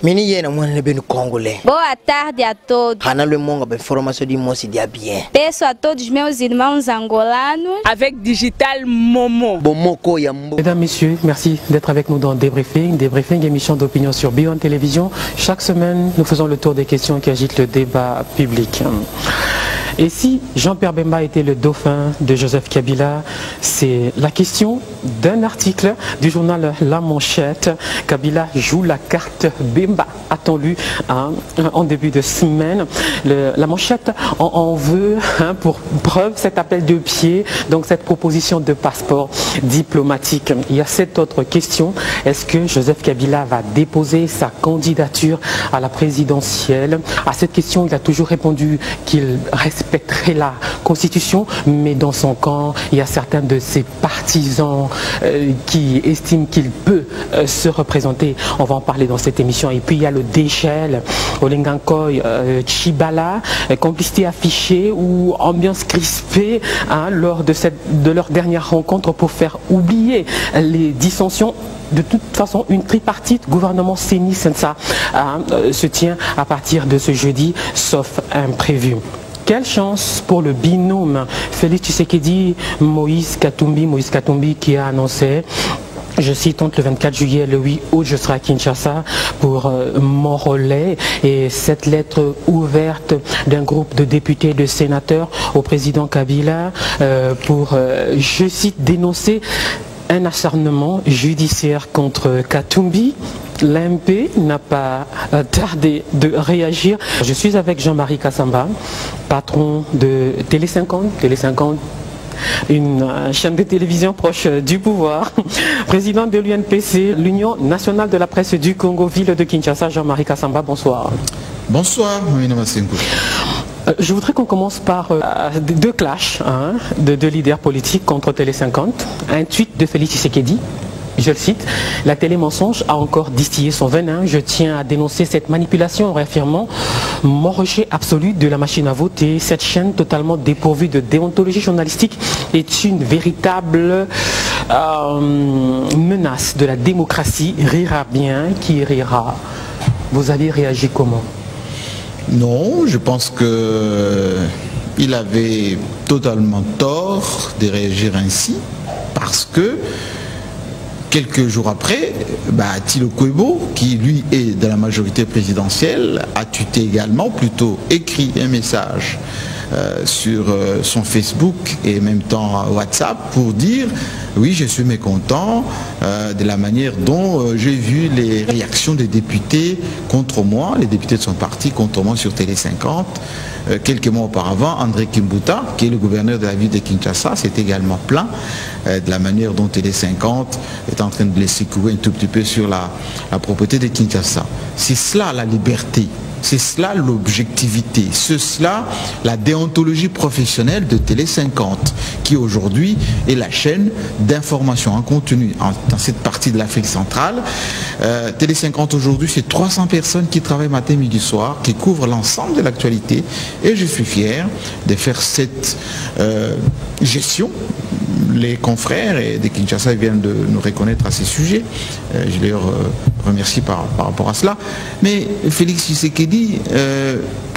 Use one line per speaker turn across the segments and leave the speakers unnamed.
Mini yena mwana bem congolais.
Boa tarde a todos.
Hanalo monga be formação de moço dia bien.
Peço a todos meus irmãos angolanos
avec Digital Momo.
Bomoko yambo.
Mesdames, Messieurs, merci d'être avec nous dans Débriefing, émission d'opinion sur Bion Télévision. Chaque semaine, nous faisons le tour des questions qui agitent le débat public. Et si Jean-Pierre Bemba était le dauphin de Joseph Kabila, c'est la question d'un article du journal La Manchette. Kabila joue la carte Bemba, a-t-on lu en début de semaine. La Manchette en veut pour preuve cet appel de pied, donc cette proposition de passeport diplomatique. Il y a cette autre question, est-ce que Joseph Kabila va déposer sa candidature à la présidentielle? À cette question, il a toujours répondu qu'il respecterait la Constitution, mais dans son camp, il y a certains de ses partisans qui estiment qu'il peut se représenter. On va en parler dans cette émission. Et puis il y a le Déchel, Olengankoy, Chibala, complicité affichée ou ambiance crispée lors de leur dernière rencontre pour faire oublier les dissensions. De toute façon, une tripartite gouvernement Séni-Sensa se tient à partir de ce jeudi, sauf imprévu. Quelle chance pour le binôme Félix Tshisekedi, Moïse Katumbi qui a annoncé, je cite, entre le 24 juillet et le 8 août, je serai à Kinshasa pour mon relais. Et cette lettre ouverte d'un groupe de députés et de sénateurs au président Kabila pour, je cite, dénoncer un acharnement judiciaire contre Katumbi. L'AMP n'a pas tardé de réagir. Je suis avec Jean-Marie Kassamba, patron de Télé 50, une chaîne de télévision proche du pouvoir, président de l'UNPC, l'Union nationale de la presse du Congo, ville de Kinshasa. Jean-Marie Kassamba, bonsoir.
Bonsoir, je voudrais qu'on commence par
deux clashs de deux leaders politiques contre Télé 50. Un tweet de Félix Tshisekedi. Je le cite, la télé mensonge a encore distillé son venin. Je tiens à dénoncer cette manipulation en réaffirmant mon rejet absolu de la machine à voter. Cette chaîne totalement dépourvue de déontologie journalistique est une véritable menace de la démocratie. Rira bien qui rira. Vous avez réagi comment?
Non, je pense qu'il avait totalement tort de réagir ainsi parce que quelques jours après, Thilo Kouebo, qui lui est de la majorité présidentielle, a tweeté également, plutôt écrit un message sur son Facebook et en même temps WhatsApp pour dire oui, je suis mécontent de la manière dont j'ai vu les réactions des députés contre moi, les députés de son parti contre moi sur Télé 50. Quelques mois auparavant, André Kimbuta, qui est le gouverneur de la ville de Kinshasa, s'est également plaint de la manière dont Télé 50 est en train de les secouer un tout petit peu sur la propriété de Kinshasa. C'est cela la liberté. C'est cela l'objectivité, c'est cela la déontologie professionnelle de Télé 50, qui aujourd'hui est la chaîne d'information en continu dans cette partie de l'Afrique centrale. Télé 50 aujourd'hui, c'est 300 personnes qui travaillent matin, midi, soir, qui couvrent l'ensemble de l'actualité. Et je suis fier de faire cette gestion. Les confrères de Kinshasa viennent de nous reconnaître à ces sujets. Je les remercie par rapport à cela. Mais Félix Tshisekedi...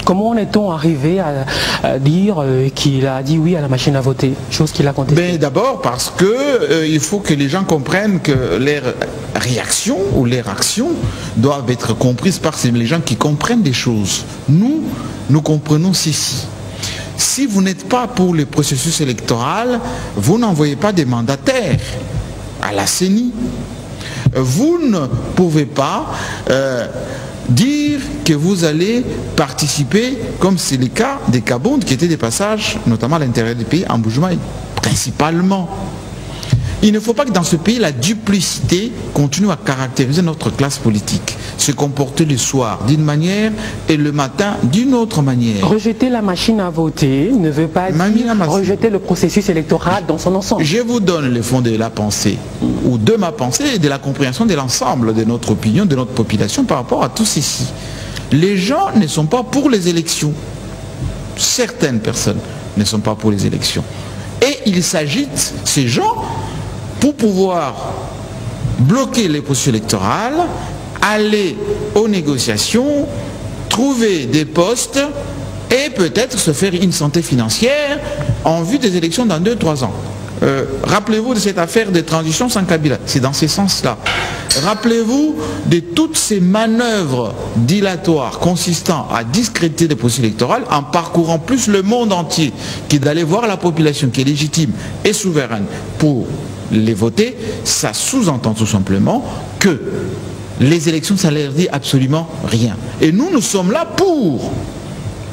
Comment en est-on arrivé à dire qu'il a dit oui à la machine à voter, chose qu'il a contestée?
D'abord parce qu'il faut que les gens comprennent que leurs réactions ou leurs actions doivent être comprises par les gens qui comprennent des choses. Nous comprenons ceci. Si vous n'êtes pas pour le processus électoral, vous n'envoyez pas des mandataires à la CENI. Vous ne pouvez pas dire que vous allez participer, comme c'est le cas des Kabondes, qui étaient des passages, notamment à l'intérieur du pays, en Bujumaï, principalement. Il ne faut pas que dans ce pays, la duplicité continue à caractériser notre classe politique. Se comporter le soir d'une manière et le matin d'une autre manière.
Rejeter la machine à voter ne veut pas dire rejeter le processus électoral dans son ensemble.
Je vous donne le fond de la pensée, ou de ma pensée et de la compréhension de l'ensemble de notre opinion, de notre population par rapport à tout ceci. Les gens ne sont pas pour les élections. Certaines personnes ne sont pas pour les élections. Et ils s'agitent, ces gens, pour pouvoir bloquer les processus électoraux, aller aux négociations, trouver des postes et peut-être se faire une santé financière en vue des élections dans 2-3 ans. Rappelez-vous de cette affaire de transition sans Kabila, c'est dans ce sens-là. Rappelez-vous de toutes ces manœuvres dilatoires consistant à discréditer des processus électoraux en parcourant plus le monde entier que d'aller voir la population qui est légitime et souveraine pour les voter. Ça sous-entend tout simplement que les élections, ça ne leur dit absolument rien. Et nous sommes là pour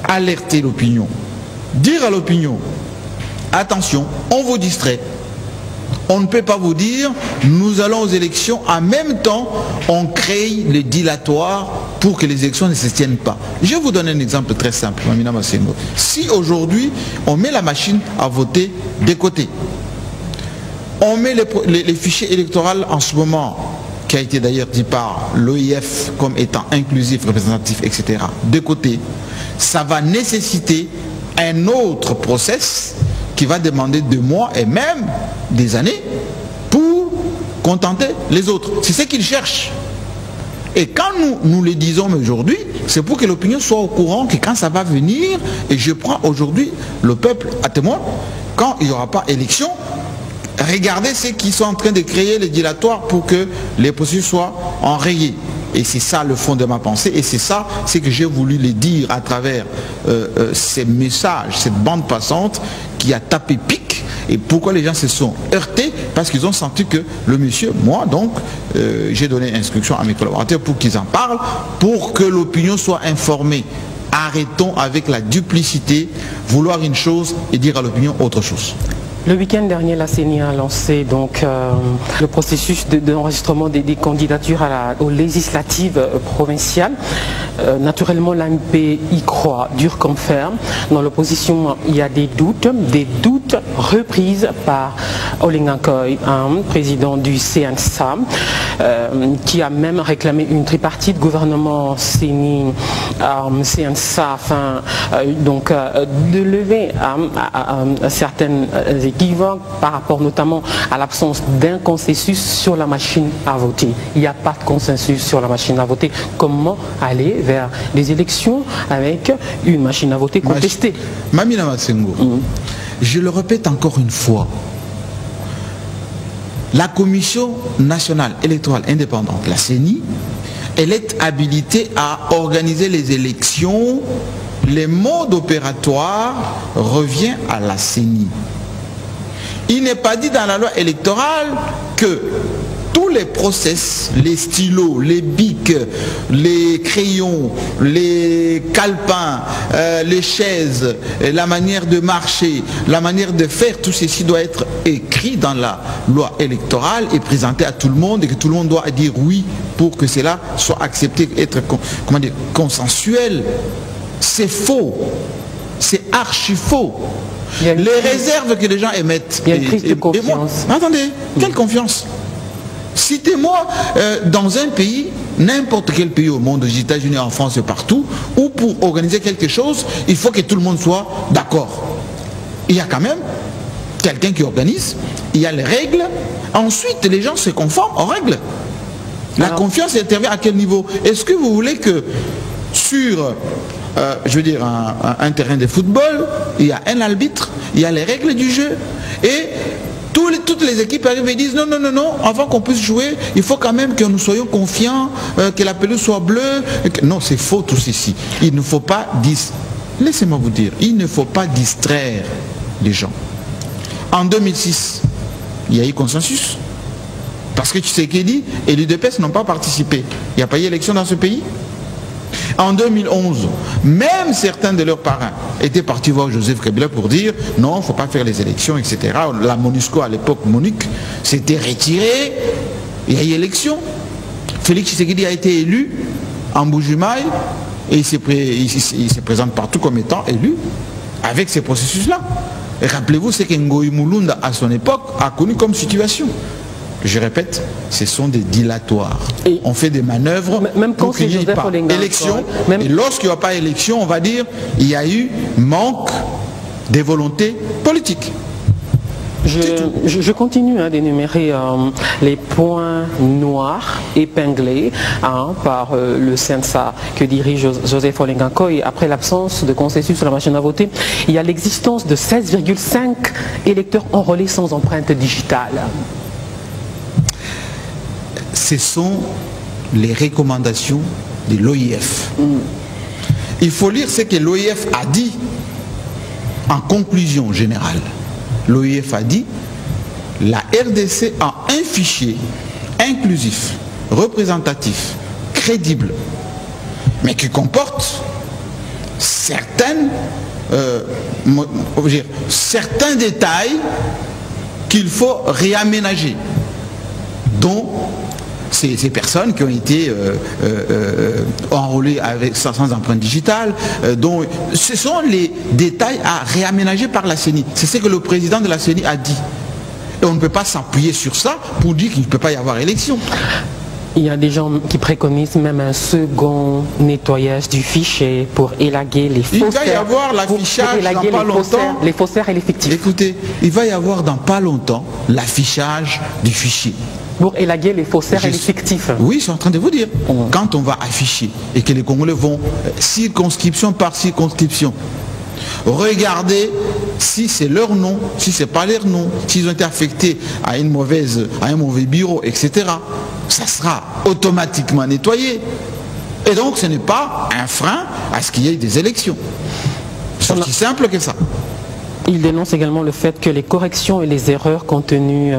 alerter l'opinion, dire à l'opinion, attention, on vous distrait. On ne peut pas vous dire, nous allons aux élections, en même temps, on crée le dilatoire pour que les élections ne se tiennent pas. Je vais vous donner un exemple très simple, Mamina Massengo. Si aujourd'hui, on met la machine à voter des côtés, on met les fichiers électoraux en ce moment, qui a été d'ailleurs dit par l'OIF comme étant inclusif, représentatif, etc., de côté, ça va nécessiter un autre process qui va demander 2 mois et même des années pour contenter les autres. C'est ce qu'ils cherchent. Et quand nous le disons aujourd'hui, c'est pour que l'opinion soit au courant que quand ça va venir, et je prends aujourd'hui le peuple à témoin, quand il n'y aura pas élection, regardez ceux qui sont en train de créer les dilatoires pour que les processus soient enrayés. Et c'est ça le fond de ma pensée, et c'est ça, c'est que j'ai voulu le dire à travers ces messages, cette bande passante qui a tapé pic. Et pourquoi les gens se sont heurtés? Parce qu'ils ont senti que le monsieur, moi donc, j'ai donné instruction à mes collaborateurs pour qu'ils en parlent, pour que l'opinion soit informée. Arrêtons avec la duplicité, vouloir une chose et dire à l'opinion autre chose.
Le week-end dernier, la CENI a lancé donc le processus d'enregistrement des candidatures aux législatives provinciales. Naturellement, l'AMP y croit, dur comme fer. Dans l'opposition, il y a des doutes reprises par Olenga Nkoy, président du CNSA, qui a même réclamé une tripartite gouvernement CENI, CNSA, afin de lever certaines équivoques par rapport notamment à l'absence d'un consensus sur la machine à voter. Il n'y a pas de consensus sur la machine à voter. Comment aller vers des élections avec une machine à voter contestée?
Mamina Massengo, je le répète encore une fois, la Commission nationale électorale indépendante, la CENI, elle est habilitée à organiser les élections. Le mode opératoire revient à la CENI. Il n'est pas dit dans la loi électorale que tous les process, les stylos, les bics, les crayons, les calepins, les chaises, la manière de marcher, la manière de faire, tout ceci doit être écrit dans la loi électorale et présenté à tout le monde, et que tout le monde doit dire oui pour que cela soit accepté, être consensuel. C'est faux. C'est archi faux. Les réserves que les gens émettent.
Il y a une crise de confiance.
Attendez, quelle confiance? Citez-moi dans un pays, n'importe quel pays au monde, aux États-Unis, en France et partout, où pour organiser quelque chose, il faut que tout le monde soit d'accord. Il y a quand même quelqu'un qui organise, il y a les règles, ensuite les gens se conforment aux règles. La confiance intervient à quel niveau? Est-ce que vous voulez que sur je veux dire un terrain de football, il y a un arbitre, il y a les règles du jeu, et toutes les équipes arrivent et disent non, non, non, non, avant qu'on puisse jouer, il faut quand même que nous soyons confiants, que la pelouse soit bleue. Non, c'est faux tout ceci. Il ne faut pas laissez-moi vous dire, il ne faut pas distraire les gens. En 2006, il y a eu consensus, parce que Tshisekedi et l'UDPS n'ont pas participé. Il n'y a pas eu élection dans ce pays. En 2011, même certains de leurs parrains étaient partis voir Joseph Kabila pour dire non, il ne faut pas faire les élections, etc. La MONUSCO à l'époque, Monique, s'était retirée, il y a eu élection. Félix Tshisekedi a été élu en Mbuji-Mayi et il se présente partout comme étant élu avec ces processus-là. Rappelez-vous ce que Ngoï Mulunda à son époque a connu comme situation. Je répète, ce sont des dilatoires. Et on fait des manœuvres
même quand
pour qu'il n'y ait pas élection. Et lorsqu'il n'y a pas élection, on va dire il y a eu manque de volonté politique.
Je continue d'énumérer les points noirs épinglés par le CENSA que dirige Joseph Olengankoy. Après l'absence de consensus sur la machine à voter, il y a l'existence de 16,5 électeurs enrôlés sans empreinte digitale.
Ce sont les recommandations de l'OIF. Il faut lire ce que l'OIF a dit en conclusion générale. L'OIF a dit la RDC a un fichier inclusif, représentatif, crédible, mais qui comporte certains détails qu'il faut réaménager, dont ces personnes qui ont été enrôlées sans empreinte digitale, dont ce sont les détails à réaménager par la CENI. C'est ce que le président de la CENI a dit. Et on ne peut pas s'appuyer sur ça pour dire qu'il ne peut pas y avoir élection.
Il y a des gens qui préconisent même un second nettoyage du fichier pour élaguer les faussaires. Il
va y avoir l'affichage dans pas longtemps.
Les faussaires et les fictifs.
Écoutez, il va y avoir dans pas longtemps l'affichage du fichier.
Pour élaguer les faussaires et les fictifs.
Oui, je suis en train de vous dire. Quand on va afficher et que les Congolais vont circonscription par circonscription, regardez si c'est leur nom, si c'est pas leur nom, s'ils ont été affectés à un mauvais bureau, etc. Ça sera automatiquement nettoyé. Et donc ce n'est pas un frein à ce qu'il y ait des élections. C'est aussi simple que ça.
Il dénonce également le fait que les corrections et les erreurs contenues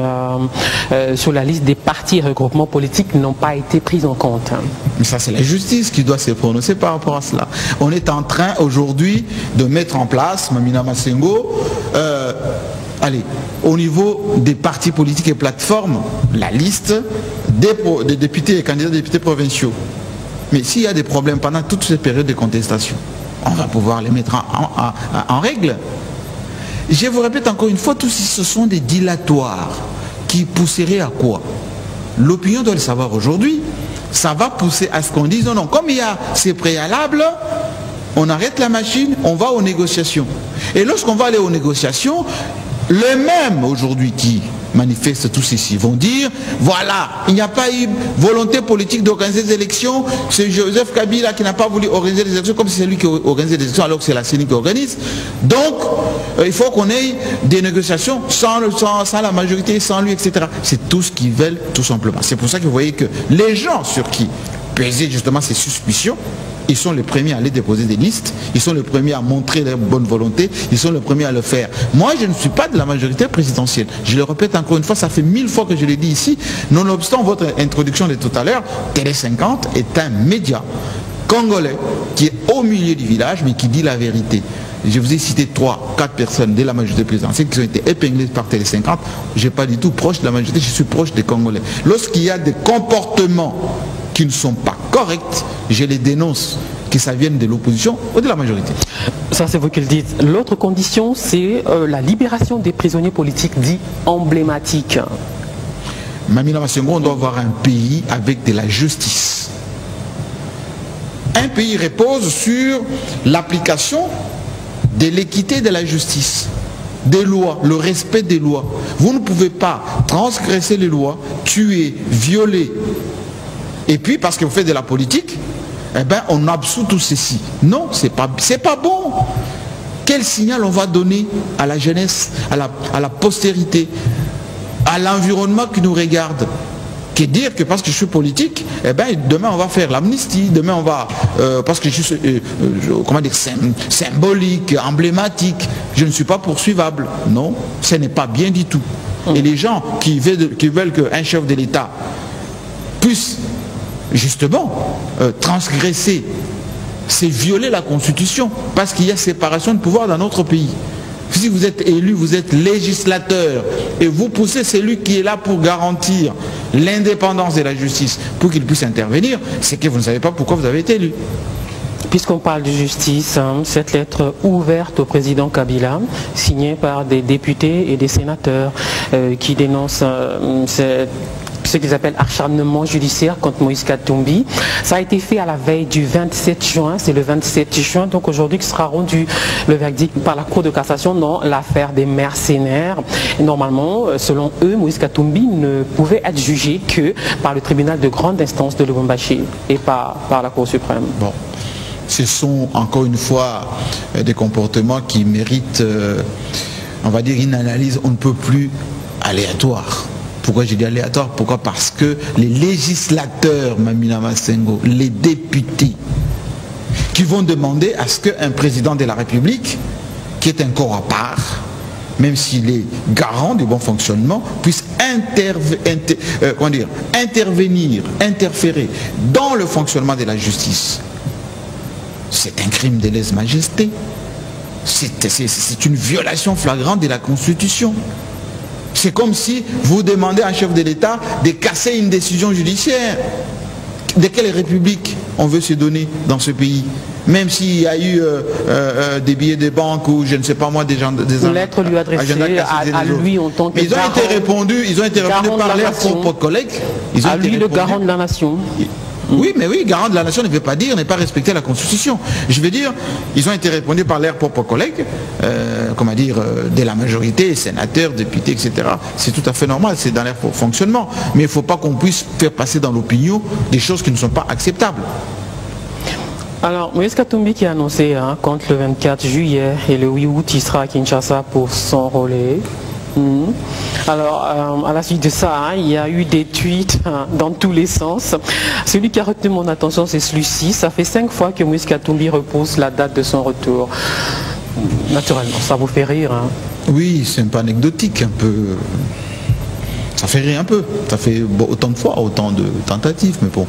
sur la liste des partis et regroupements politiques n'ont pas été prises en compte.
Mais ça, c'est la justice qui doit se prononcer par rapport à cela. On est en train aujourd'hui de mettre en place, Mamina Massengo, au niveau des partis politiques et plateformes, la liste des députés et candidats députés provinciaux. Mais s'il y a des problèmes pendant toute cette période de contestation, on va pouvoir les mettre en règle. Je vous répète encore une fois, tous ce sont des dilatoires qui pousseraient à quoi? L'opinion doit le savoir aujourd'hui. Ça va pousser à ce qu'on dise non, comme il y a ces préalables, on arrête la machine, on va aux négociations. Et lorsqu'on va aller aux négociations, les mêmes aujourd'hui qui manifestent tous ici vont dire voilà, il n'y a pas eu volonté politique d'organiser des élections, c'est Joseph Kabila qui n'a pas voulu organiser des élections comme si c'est lui qui organise des élections alors que c'est la CENI qui organise. Donc il faut qu'on ait des négociations sans la majorité, sans lui, etc. C'est tout ce qu'ils veulent tout simplement. C'est pour ça que vous voyez que les gens sur qui pesaient justement ces suspicions, ils sont les premiers à aller déposer des listes, ils sont les premiers à montrer leur bonne volonté, ils sont les premiers à le faire. Moi, je ne suis pas de la majorité présidentielle. Je le répète encore une fois, ça fait 1000 fois que je l'ai dit ici. Nonobstant votre introduction de tout à l'heure, Télé 50 est un média congolais qui est au milieu du village, mais qui dit la vérité. Je vous ai cité 3-4 personnes de la majorité présidentielle qui ont été épinglées par Télé 50. Je n'ai pas du tout proche de la majorité, je suis proche des Congolais. Lorsqu'il y a des comportements qui ne sont pas corrects, je les dénonce, que ça vienne de l'opposition ou de la majorité.
Ça, c'est vous qui le dites. L'autre condition, c'est la libération des prisonniers politiques dits emblématiques.
Mamina Massengo, on doit avoir un pays avec de la justice. Un pays repose sur l'application de l'équité de la justice, des lois, le respect des lois. Vous ne pouvez pas transgresser les lois, tuer, violer, et puis parce que vous faites de la politique, eh ben, on absout tout ceci. Non, c'est pas bon. Quel signal on va donner à la jeunesse, à la postérité, à l'environnement qui nous regarde? Que dire que parce que je suis politique, eh ben, demain on va faire l'amnistie, demain on va, parce que je suis comment dire, symbolique, emblématique, je ne suis pas poursuivable. Non, ce n'est pas bien du tout. Et les gens qui veulent qu'un chef de l'État puisse justement transgresser, c'est violer la Constitution, parce qu'il y a séparation de pouvoir dans notre pays. Si vous êtes élu, vous êtes législateur, et vous poussez celui qui est là pour garantir l'indépendance de la justice, pour qu'il puisse intervenir, c'est que vous ne savez pas pourquoi vous avez été élu.
Puisqu'on parle de justice, cette lettre ouverte au président Kabila, signée par des députés et des sénateurs qui dénoncent ce qu'ils appellent acharnement judiciaire contre Moïse Katumbi. Ça a été fait à la veille du 27 juin, c'est le 27 juin, donc aujourd'hui qui sera rendu le verdict par la Cour de cassation dans l'affaire des mercenaires. Et normalement, selon eux, Moïse Katumbi ne pouvait être jugé que par le tribunal de grande instance de Lubumbashi et pas par la Cour suprême.
Bon, ce sont encore une fois des comportements qui méritent, on va dire, une analyse on ne peut plus aléatoire. Pourquoi j'ai dit aléatoire? Pourquoi? Parce que les législateurs, Mamina Massengo, les députés, qui vont demander à ce qu'un président de la République, qui est un corps à part, même s'il est garant du bon fonctionnement, puisse intervenir, interférer dans le fonctionnement de la justice. C'est un crime de lèse-majesté. C'est une violation flagrante de la Constitution. C'est comme si vous demandez à un chef de l'État de casser une décision judiciaire. De quelle république on veut se donner dans ce pays? Même s'il y a eu des billets de banque ou je ne sais pas moi des gens...
Une lettre lui adressée à lui en tant que
ils ont été répondus par leurs propres collègues.
À lui le garant de la nation.
Oui, mais oui, garant de la nation ne veut pas dire ne pas respecter la Constitution. Je veux dire, ils ont été répondus par leurs propres collègues, comment dire, de la majorité, sénateurs, députés, etc. C'est tout à fait normal, c'est dans leur fonctionnement. Mais il ne faut pas qu'on puisse faire passer dans l'opinion des choses qui ne sont pas acceptables.
Alors, Moïse Katumbi qui a annoncé contre le 24 juillet et le 8 août, il sera à Kinshasa pour s'enrôler. Alors, à la suite de ça, il y a eu des tweets dans tous les sens. Celui qui a retenu mon attention, c'est celui-ci. Ça fait 5 fois que Moïse Katumbi repousse la date de son retour. Naturellement, ça vous fait rire.
Oui, c'est un peu anecdotique, un peu... Ça fait rire un peu. Ça fait autant de fois, autant de tentatives. Mais bon,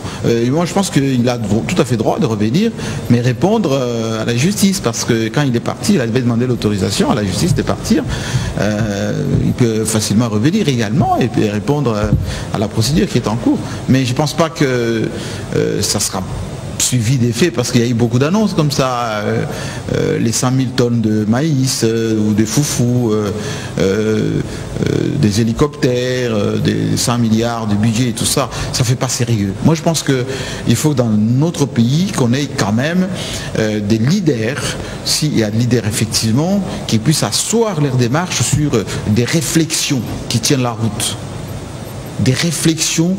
moi je pense qu'il a tout à fait droit de revenir, mais répondre à la justice. Parce que quand il est parti, il avait demandé l'autorisation à la justice de partir. Il peut facilement revenir également et puis répondre à la procédure qui est en cours. Mais je ne pense pas que ça sera suivi des faits, parce qu'il y a eu beaucoup d'annonces comme ça, les 100 000 tonnes de maïs ou de foufou, des hélicoptères, des 100 milliards de budget et tout ça, ça ne fait pas sérieux. Moi je pense qu'il faut dans notre pays qu'on ait quand même des leaders, s'il y a des leaders effectivement, qui puissent asseoir leur démarche sur des réflexions qui tiennent la route. Des réflexions.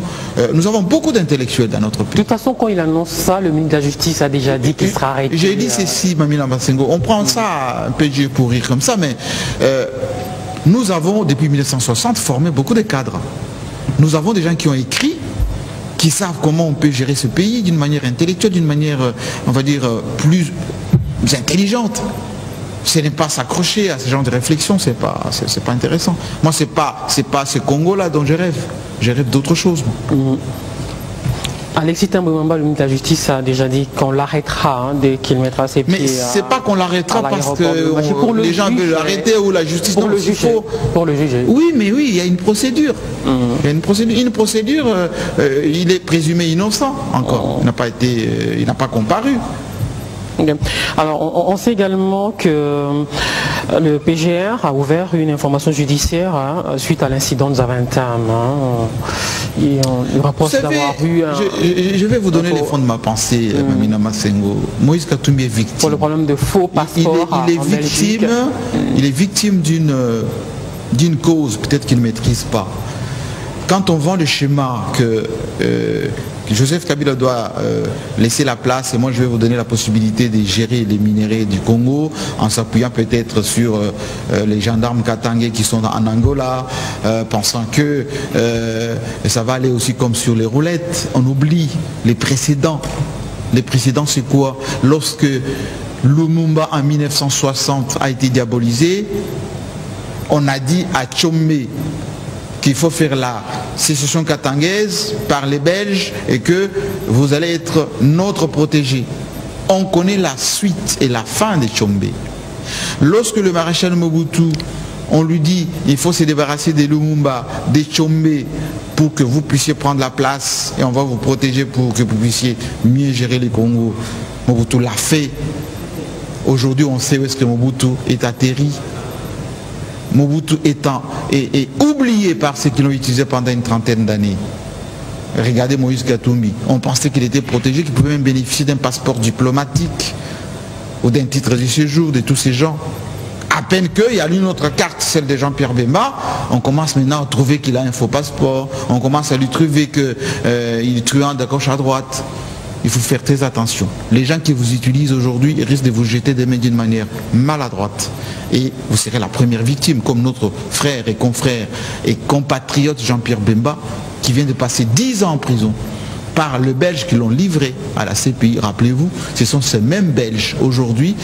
Nous avons beaucoup d'intellectuels dans notre pays.
De toute façon, quand il annonce ça, le ministre de la Justice a déjà dit qu'il sera arrêté.
J'ai dit ceci, Mamina Massengo. On prend ça un peu pour rire comme ça, mais nous avons, depuis 1960, formé beaucoup de cadres. Nous avons des gens qui ont écrit, qui savent comment on peut gérer ce pays d'une manière intellectuelle, d'une manière, on va dire, plus intelligente. Ce n'est pas s'accrocher à ce genre de réflexion, c'est pas intéressant. Moi, c'est pas ce Congo-là dont je rêve. Je rêve d'autre chose.
Alexis Tambouemba, le ministre de la Justice, a déjà dit qu'on l'arrêtera dès qu'il mettra ses pieds.
Mais c'est pas qu'on l'arrêtera parce que les gens veulent l'arrêter ou la justice
pour le juger. Pour le juger.
Oui, mais oui, il y a une procédure. Il y a une procédure. Il est présumé innocent encore. Il n'a pas comparu.
Alors, on sait également que le PGR a ouvert une information judiciaire suite à l'incident de Zaventem. Il rapporte d'avoir vu...
Je vais vous donner les fonds de ma pensée, Mamina Massengo. Moïse Katumbi est victime.
Pour le problème de faux passeports
il est victime d'une cause, peut-être qu'il ne maîtrise pas. Quand on vend le schéma que Joseph Kabila doit laisser la place et moi je vais vous donner la possibilité de gérer les minéraux du Congo en s'appuyant peut-être sur les gendarmes katangais qui sont en Angola, pensant que ça va aller aussi comme sur les roulettes. On oublie les précédents. Les précédents, c'est quoi? Lorsque Lumumba en 1960 a été diabolisé, on a dit à Tchombe qu'il faut faire la sécession katangaise par les Belges et que vous allez être notre protégé. On connaît la suite et la fin de Tchombe. Lorsque le maréchal Mobutu, on lui dit il faut se débarrasser de Lumumba, de Tchombe pour que vous puissiez prendre la place et on va vous protéger pour que vous puissiez mieux gérer les Congo. Mobutu l'a fait. Aujourd'hui on sait où est-ce que Mobutu est atterri. Mobutu est oublié par ceux qui l'ont utilisé pendant une trentaine d'années. Regardez Moïse Katumbi. On pensait qu'il était protégé, qu'il pouvait même bénéficier d'un passeport diplomatique ou d'un titre de séjour de tous ces gens. À peine qu'il y a une autre carte, celle de Jean-Pierre Bemba, on commence maintenant à trouver qu'il a un faux passeport, on commence à lui trouver qu'il est truand de gauche à droite. Il faut faire très attention. Les gens qui vous utilisent aujourd'hui risquent de vous jeter des mains d'une manière maladroite. Et vous serez la première victime, comme notre frère et confrère et compatriote Jean-Pierre Bemba, qui vient de passer 10 ans en prison par le Belge qui l'ont livré à la CPI. Rappelez-vous, ce sont ces mêmes Belges aujourd'hui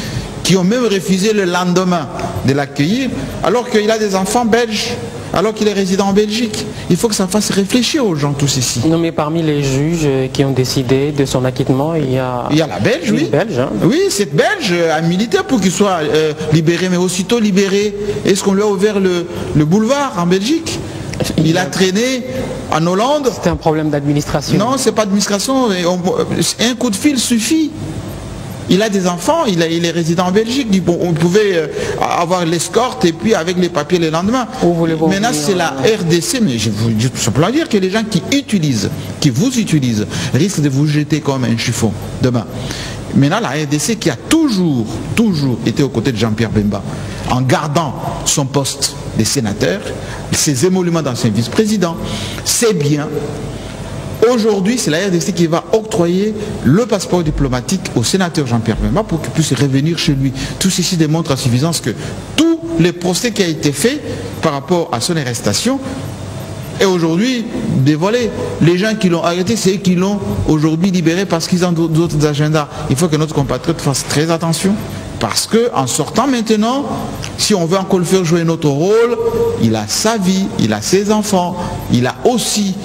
qui ont même refusé le lendemain de l'accueillir, alors qu'il a des enfants belges, alors qu'il est résident en Belgique. Il faut que ça fasse réfléchir aux gens, tout ceci.
Non, mais parmi les juges qui ont décidé de son acquittement, il y a
la Belge, oui.
Belge, hein.
Oui, cette Belge a milité pour qu'il soit libéré, mais aussitôt libéré, est-ce qu'on lui a ouvert le boulevard en Belgique? Il a traîné en Hollande.
C'était un problème d'administration.
Non, c'est pas d'administration. Un coup de fil suffit. Il a des enfants, il est résident en Belgique. On pouvait avoir l'escorte et puis avec les papiers le lendemain. Maintenant, c'est la RDC, mais je vous dis tout simplement dire que les gens qui vous utilisent, risquent de vous jeter comme un chiffon demain. Maintenant, la RDC qui a toujours été aux côtés de Jean-Pierre Bemba, en gardant son poste de sénateur, ses émoluments d'ancien vice-président, c'est bien. Aujourd'hui, c'est la RDC qui va octroyer le passeport diplomatique au sénateur Jean-Pierre Bemba pour qu'il puisse revenir chez lui. Tout ceci démontre à suffisance que tous les procès qui ont été faits par rapport à son arrestation est aujourd'hui dévoilé. Les gens qui l'ont arrêté, c'est eux qui l'ont aujourd'hui libéré parce qu'ils ont d'autres agendas. Il faut que notre compatriote fasse très attention. Parce qu'en sortant maintenant, si on veut encore le faire jouer notre rôle, il a sa vie, il a ses enfants, il a aussi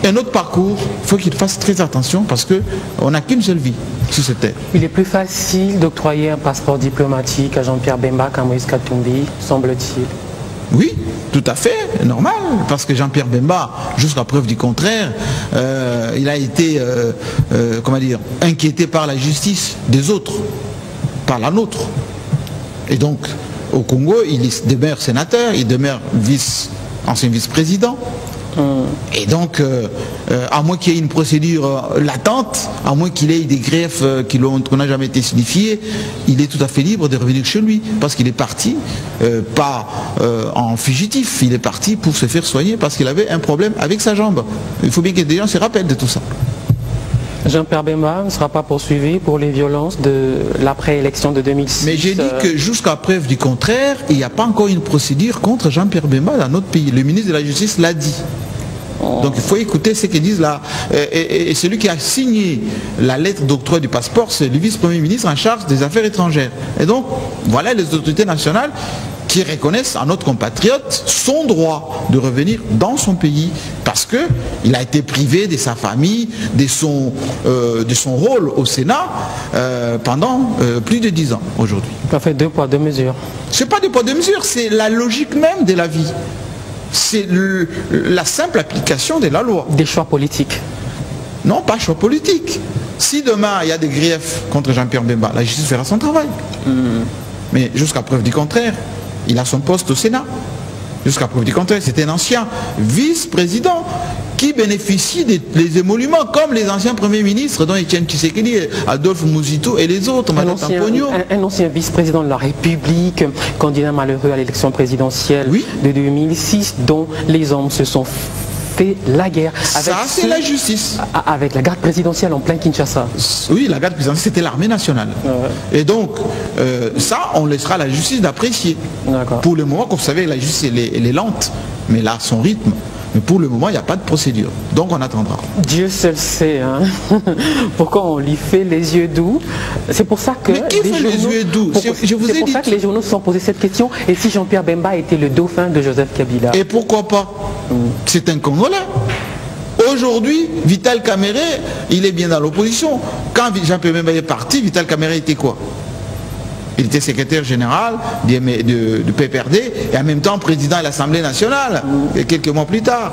un autre parcours. Il faut qu'il fasse très attention parce qu'on n'a qu'une seule vie sur cette terre.
Il est plus facile d'octroyer un passeport diplomatique à Jean-Pierre Bemba qu'à Moïse Katumbi, semble-t-il.
Oui, tout à fait, normal, parce que Jean-Pierre Bemba, jusqu'à preuve du contraire, il a été, inquiété par la justice des autres, par la nôtre. Et donc, au Congo, il demeure sénateur, il demeure ancien vice-président. Et donc, à moins qu'il y ait une procédure latente, à moins qu'il ait des greffes qui n'ont jamais été signifiées, il est tout à fait libre de revenir chez lui, parce qu'il est parti, pas en fugitif, il est parti pour se faire soigner, parce qu'il avait un problème avec sa jambe. Il faut bien que des gens se rappellent de tout ça.
Jean-Pierre Bemba ne sera pas poursuivi pour les violences de l'après-élection de 2006.
Mais j'ai dit que jusqu'à preuve du contraire, il n'y a pas encore une procédure contre Jean-Pierre Bemba dans notre pays. Le ministre de la Justice l'a dit. Donc il faut écouter ce qu'ils disent là. Et celui qui a signé la lettre d'octroi du passeport, c'est le vice-premier ministre en charge des affaires étrangères. Et donc, voilà les autorités nationales qui reconnaissent à notre compatriote son droit de revenir dans son pays parce qu'il a été privé de sa famille, de son rôle au Sénat pendant plus de 10 ans aujourd'hui.
Ça fait 2 poids 2 mesures.
C'est pas 2 poids 2 mesures, c'est la logique même de la vie. C'est la simple application de la loi.
Des choix politiques.
Non, pas choix politique. Si demain il y a des griefs contre Jean-Pierre Bemba, la justice fera son travail. Mais jusqu'à preuve du contraire, il a son poste au Sénat. Jusqu'à preuve du contraire, c'était un ancien vice-président qui bénéficie des émoluments comme les anciens premiers ministres, dont Etienne Tshisekedi, Adolphe Muzito et les autres.
Un ancien vice-président de la République, candidat malheureux à l'élection présidentielle de 2006, dont les hommes se sont fait la guerre.
Ça, c'est la justice.
Avec la garde présidentielle en plein Kinshasa.
Oui, la garde présidentielle, c'était l'armée nationale. Et donc, ça, on laissera la justice d'apprécier. Pour le moment, comme vous savez, la justice, elle est lente, mais là, son rythme. Mais pour le moment, il n'y a pas de procédure. Donc on attendra.
Dieu seul sait pourquoi on lui fait les yeux doux. C'est pour ça que
mais qui fait les yeux doux?
C'est pour ça que les journaux se sont posés cette question. Et si Jean-Pierre Bemba était le dauphin de Joseph Kabila?
Et pourquoi pas? C'est un Congolais. Aujourd'hui, Vital Kamerhe, il est bien dans l'opposition. Quand Jean-Pierre Bemba est parti, Vital Kamerhe était quoi? Il était secrétaire général de PPRD et en même temps président de l'Assemblée nationale, quelques mois plus tard.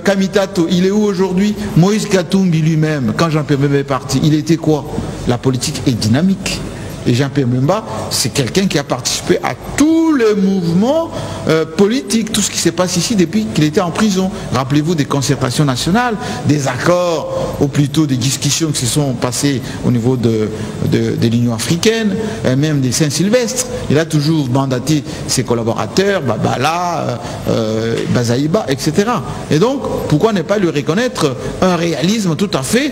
Kamitato, il est où aujourd'hui? Moïse Katumbi lui-même, quand Jean-Pierre Bemba est parti, il était quoi? La politique est dynamique. Et Jean-Pierre Bemba, c'est quelqu'un qui a participé à tous les mouvements politiques, tout ce qui se passe ici depuis qu'il était en prison. Rappelez-vous des concertations nationales, des accords, ou plutôt des discussions qui se sont passées au niveau de l'Union africaine, même des Saint-Sylvestre. Il a toujours mandaté ses collaborateurs, Babala, Bazaïba, etc. Et donc, pourquoi ne pas lui reconnaître un réalisme tout à fait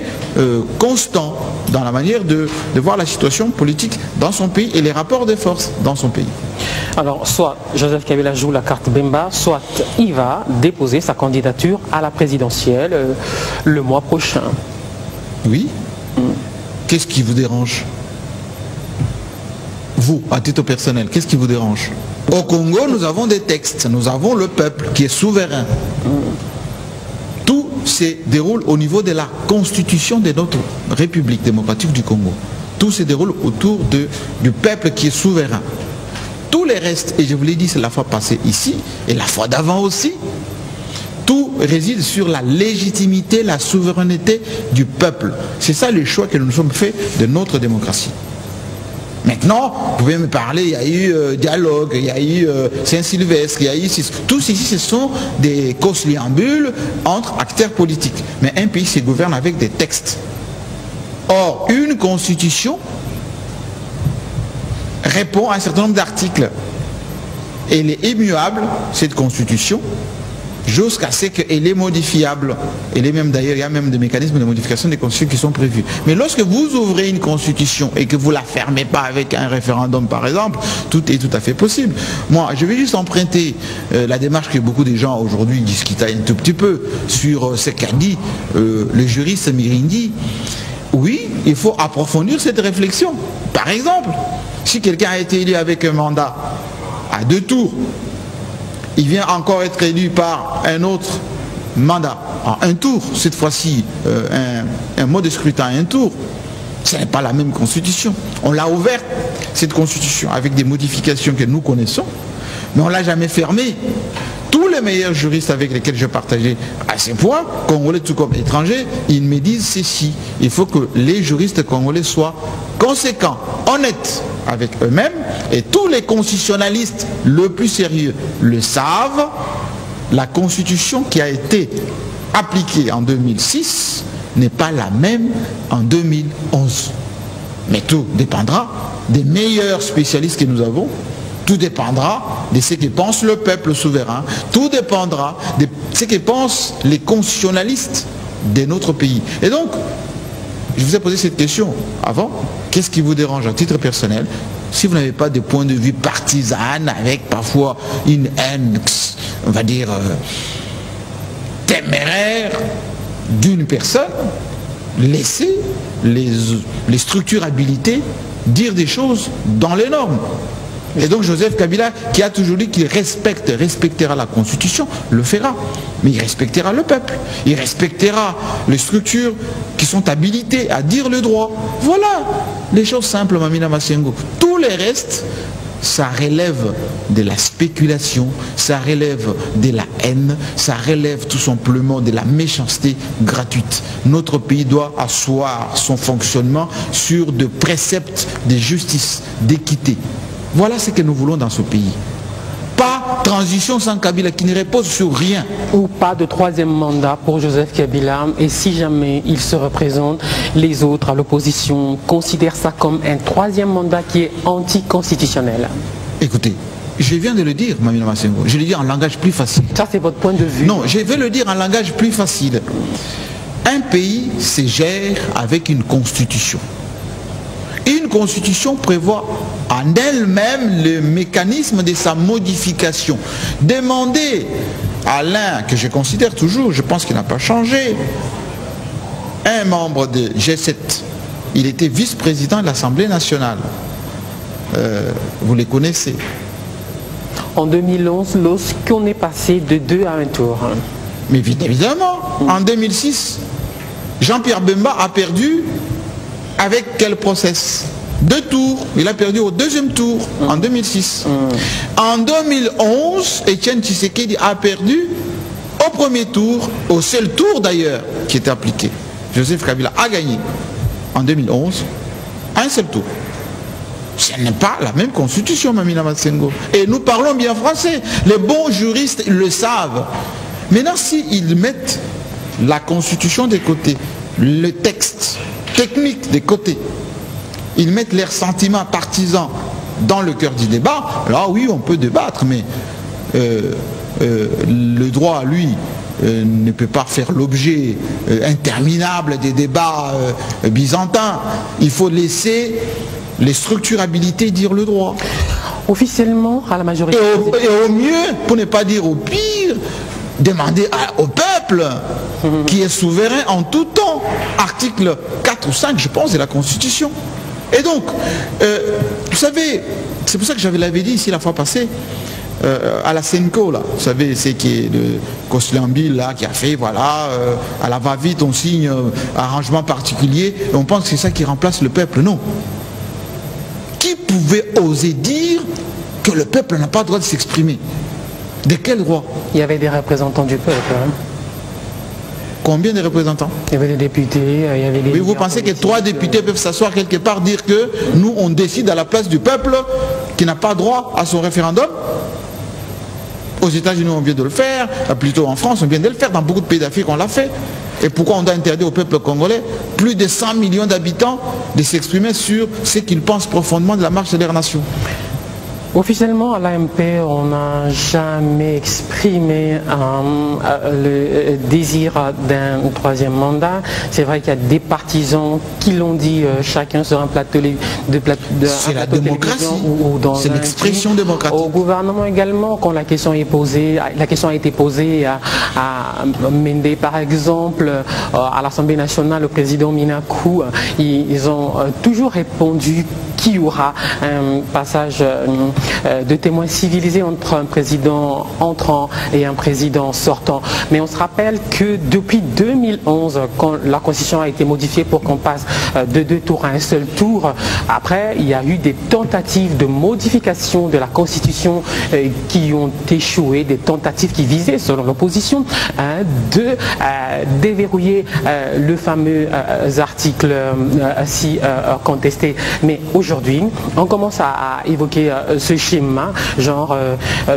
constant dans la manière de voir la situation politique dans son pays et les rapports de force dans son pays.
Alors, soit Joseph Kabila joue la carte Bemba, soit il va déposer sa candidature à la présidentielle le mois prochain.
Oui. Qu'est-ce qui vous dérange? Vous, à titre personnel, qu'est-ce qui vous dérange? Au Congo, nous avons des textes, nous avons le peuple qui est souverain. Tout se déroule au niveau de la constitution de notre République démocratique du Congo. Tout se déroule autour du peuple qui est souverain. Tous les restes, et je vous l'ai dit, c'est la fois passée ici, et la fois d'avant aussi, tout réside sur la légitimité, la souveraineté du peuple. C'est ça le choix que nous nous sommes faits de notre démocratie. Maintenant, vous pouvez me parler, il y a eu dialogue, il y a eu Saint-Sylvestre, il y a eu... Tous ici, ce sont des conciliambules entre acteurs politiques. Mais un pays se gouverne avec des textes. Or, une constitution répond à un certain nombre d'articles. Elle est immuable, cette constitution, jusqu'à ce qu'elle est modifiable. Elle est même d'ailleurs, il y a même des mécanismes de modification des constitutions qui sont prévus. Mais lorsque vous ouvrez une constitution et que vous ne la fermez pas avec un référendum par exemple, tout est tout à fait possible. Moi, je vais juste emprunter la démarche que beaucoup de gens aujourd'hui discutent un tout petit peu sur ce qu'a dit le juriste Mirindi. Oui, il faut approfondir cette réflexion. Par exemple, si quelqu'un a été élu avec un mandat à 2 tours, il vient encore être élu par un autre mandat, en un tour, cette fois-ci, un mode de scrutin à un tour. Ce n'est pas la même constitution. On l'a ouverte, cette constitution, avec des modifications que nous connaissons, mais on ne l'a jamais fermée. Tous les meilleurs juristes avec lesquels je partageais à ce point, congolais tout comme étrangers, ils me disent ceci. Il faut que les juristes congolais soient conséquents, honnêtes avec eux-mêmes, et tous les constitutionnalistes le plus sérieux le savent. La constitution qui a été appliquée en 2006 n'est pas la même en 2011. Mais tout dépendra des meilleurs spécialistes que nous avons. Tout dépendra de ce que pense le peuple souverain. Tout dépendra de ce que pensent les constitutionnalistes de notre pays. Et donc, je vous ai posé cette question avant. Qu'est-ce qui vous dérange à titre personnel? Si vous n'avez pas de point de vue partisan, avec parfois une haine, on va dire, téméraire d'une personne, laissez les structures habilitées dire des choses dans les normes. Et donc Joseph Kabila, qui a toujours dit qu'il respectera la Constitution, le fera. Mais il respectera le peuple. Il respectera les structures qui sont habilitées à dire le droit. Voilà les choses simples, Mamina Masengo. Tous les restes, ça relève de la spéculation, ça relève de la haine, ça relève tout simplement de la méchanceté gratuite. Notre pays doit asseoir son fonctionnement sur des préceptes de justice, d'équité. Voilà ce que nous voulons dans ce pays. Pas transition sans Kabila qui ne repose sur rien.
Ou pas de 3e mandat pour Joseph Kabila. Et si jamais il se représente, les autres à l'opposition considèrent ça comme un 3e mandat qui est anticonstitutionnel.
Écoutez, je viens de le dire, Mamina Masengo. Je le dis en langage plus facile.
Ça, c'est votre point de vue.
Non, je vais le dire en langage plus facile. Un pays se gère avec une constitution. Une constitution prévoit en elle-même le mécanisme de sa modification. Demandez à l'un que je considère toujours, je pense qu'il n'a pas changé, un membre de G7, il était vice-président de l'Assemblée nationale. Vous les connaissez.
En 2011, lorsqu'on est passé de 2 à 1 tour.
Mais évidemment, en 2006, Jean-Pierre Bemba a perdu. Avec quel process? 2 tours. Il a perdu au 2e tour en 2006. En 2011, Etienne Tshisekedi a perdu au 1er tour, au seul tour d'ailleurs qui était appliqué. Joseph Kabila a gagné en 2011 un seul tour. Ce n'est pas la même constitution, Mamina Massengo. Et nous parlons bien français. Les bons juristes le savent. Maintenant, s'ils mettent la constitution des côtés, le texte technique des côtés, ils mettent leurs sentiments partisans dans le cœur du débat, là oui, on peut débattre, mais le droit, lui, ne peut pas faire l'objet interminable des débats byzantins. Il faut laisser les structurabilités dire le droit.
Officiellement, à la majorité...
Et au mieux, pour ne pas dire au pire, demander au peuple qui est souverain en tout temps. Article 4 ou 5, je pense, de la Constitution. Et donc, vous savez, c'est pour ça que je l'avais dit ici la fois passée, à la Senco, là, vous savez, c'est qui est le Coslambil là, qui a fait, voilà, à la va-vite, on signe arrangement particulier, et on pense que c'est ça qui remplace le peuple. Non. Qui pouvait oser dire que le peuple n'a pas le droit de s'exprimer? De quel droit?
Il y avait des représentants du peuple. Hein.
Combien de représentants?
Il y avait des députés, il y avait des...
Oui, vous pensez que 3 députés peuvent s'asseoir quelque part, dire que nous, on décide à la place du peuple qui n'a pas droit à son référendum? Aux États-Unis, on vient de le faire, plutôt en France, on vient de le faire, dans beaucoup de pays d'Afrique, on l'a fait. Et pourquoi on doit interdire au peuple congolais, plus de 100 millions d'habitants, de s'exprimer sur ce qu'ils pensent profondément de la marche de leur nation?
Officiellement, à l'AMP, on n'a jamais exprimé le désir d'un troisième mandat. C'est vrai qu'il y a des partisans qui l'ont dit, chacun sur un plateau de
c'est la démocratie, c'est l'expression démocratique.
Au gouvernement également, quand la question est posée, la question a été posée à Mende, par exemple, à l'Assemblée nationale, au président Minakou, ils ont toujours répondu qu'il y aura un passage de témoins civilisés entre un président entrant et un président sortant. Mais on se rappelle que depuis 2011, quand la Constitution a été modifiée pour qu'on passe de 2 tours à un seul tour, après il y a eu des tentatives de modification de la Constitution qui ont échoué, des tentatives qui visaient, selon l'opposition, de déverrouiller le fameux article si contesté. Mais aujourd'hui, on commence à évoquer ce schéma, genre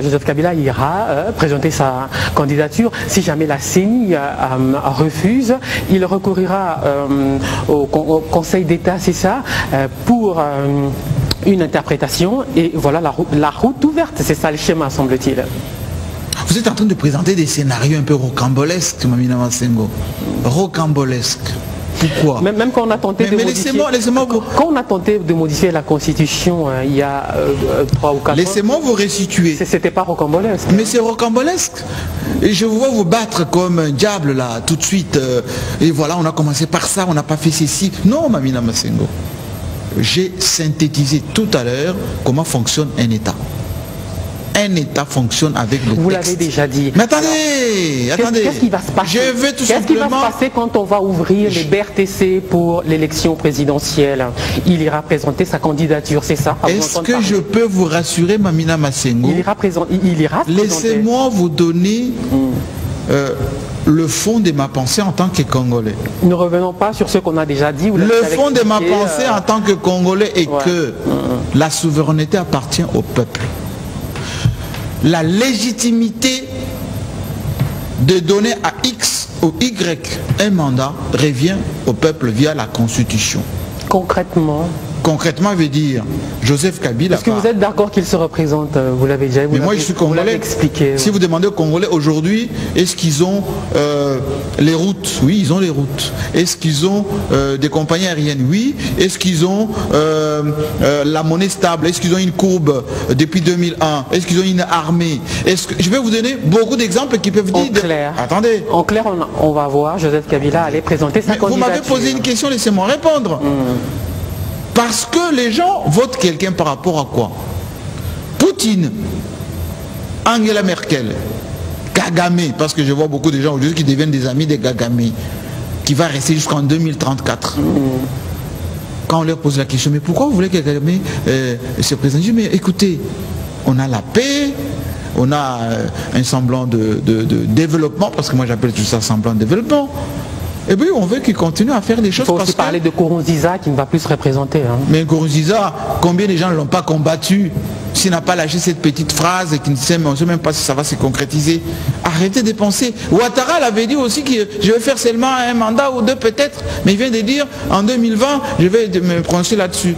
Joseph Kabila ira présenter sa candidature. Si jamais la CENI refuse, il recourira au Conseil d'État, c'est ça, pour une interprétation, et voilà la route ouverte. C'est ça le schéma, semble-t-il.
Vous êtes en train de présenter des scénarios un peu rocambolesques, Mamina Massengo. Rocambolesques. Pourquoi?
Même quand on a tenté de modifier, quand on a tenté de modifier la Constitution il y a 3 ou 4 ans,
laissez-moi vous resituer.
C'était pas rocambolesque.
Mais c'est rocambolesque. Et je vous vois vous battre comme un diable là, tout de suite. Et voilà, on a commencé par ça, on n'a pas fait ceci. Non, Mamina Massengo. J'ai synthétisé tout à l'heure comment fonctionne un État. Un État fonctionne avec le texte.
Vous l'avez déjà dit.
Mais attendez, attendez.
Qu'est-ce qui va se passer?
Je veux tout
Qu'est-ce qui va
simplement...
se passer quand on va ouvrir les BRTC pour l'élection présidentielle? Il ira présenter sa candidature, c'est ça?
Est-ce que je peux vous rassurer, Mamina Massengo?
Il ira présenter.
Laissez-moi vous donner le fond de ma pensée en tant que Congolais.
Ne revenons pas sur ce qu'on a déjà dit.
Le fond de ma pensée en tant que Congolais est que la souveraineté appartient au peuple. La légitimité de donner à X ou Y un mandat revient au peuple via la Constitution. Concrètement veut dire Joseph Kabila.
Est-ce que vous êtes d'accord qu'il se représente? Vous l'avez déjà
Mais moi je suis Congolais.
Expliqué.
Si vous demandez aux Congolais aujourd'hui, est-ce qu'ils ont les routes? Oui, ils ont les routes. Est-ce qu'ils ont des compagnies aériennes? Oui. Est-ce qu'ils ont la monnaie stable? Est-ce qu'ils ont une courbe depuis 2001? Est-ce qu'ils ont une armée? Je vais vous donner beaucoup d'exemples qui peuvent dire...
En clair,
attendez.
En clair, on va voir Joseph Kabila aller présenter sa candidature.
Vous m'avez posé une question, laissez-moi répondre. Parce que les gens votent quelqu'un par rapport à quoi? Poutine, Angela Merkel, Kagame, parce que je vois beaucoup de gens aujourd'hui qui deviennent des amis de Kagame, qui va rester jusqu'en 2034. Quand on leur pose la question, mais pourquoi vous voulez que Kagame se présente? Je dis, mais écoutez, on a la paix, on a un semblant de développement, parce que moi j'appelle tout ça semblant de développement. Et puis on veut qu'il continue à faire des choses.
Il faut aussi parler de Nkurunziza qui ne va plus se représenter. Hein.
Mais Nkurunziza, combien de gens ne l'ont pas combattu s'il n'a pas lâché cette petite phrase et qu'il ne sait, on ne sait même pas si ça va se concrétiser. Arrêtez de penser. Ouattara l'avait dit aussi que je vais faire seulement un mandat ou deux peut-être, mais il vient de dire en 2020, je vais me prononcer là-dessus.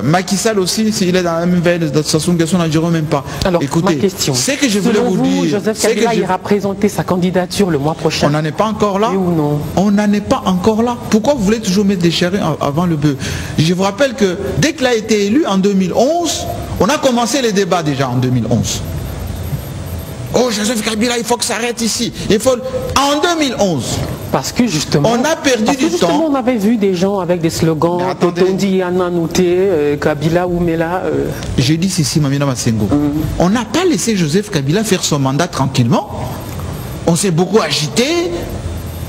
Macky Sall aussi, s'il est dans la même veille de toute façon, question n'en diront même pas.
Alors,
écoutez,
ma question,
c'est que je voulais vous dire.
Joseph Kabila ira présenter sa candidature le mois prochain.
On n'en est pas encore là.
Oui ou non?
On n'en est pas encore là. Pourquoi vous voulez toujours mettre des charrues avant le bœuf? Je vous rappelle que dès qu'il a été élu en 2011, on a commencé les débats déjà en 2011. Oh, Joseph Kabila, il faut que ça arrête ici. Il faut... En 2011.
Parce que justement,
on a perdu du temps.
On avait vu des gens avec des slogans Totondi, Ananouté, Kabila, Oumela.
J'ai dit ceci, Mamina Masengo. On n'a pas laissé Joseph Kabila faire son mandat tranquillement. On s'est beaucoup agité.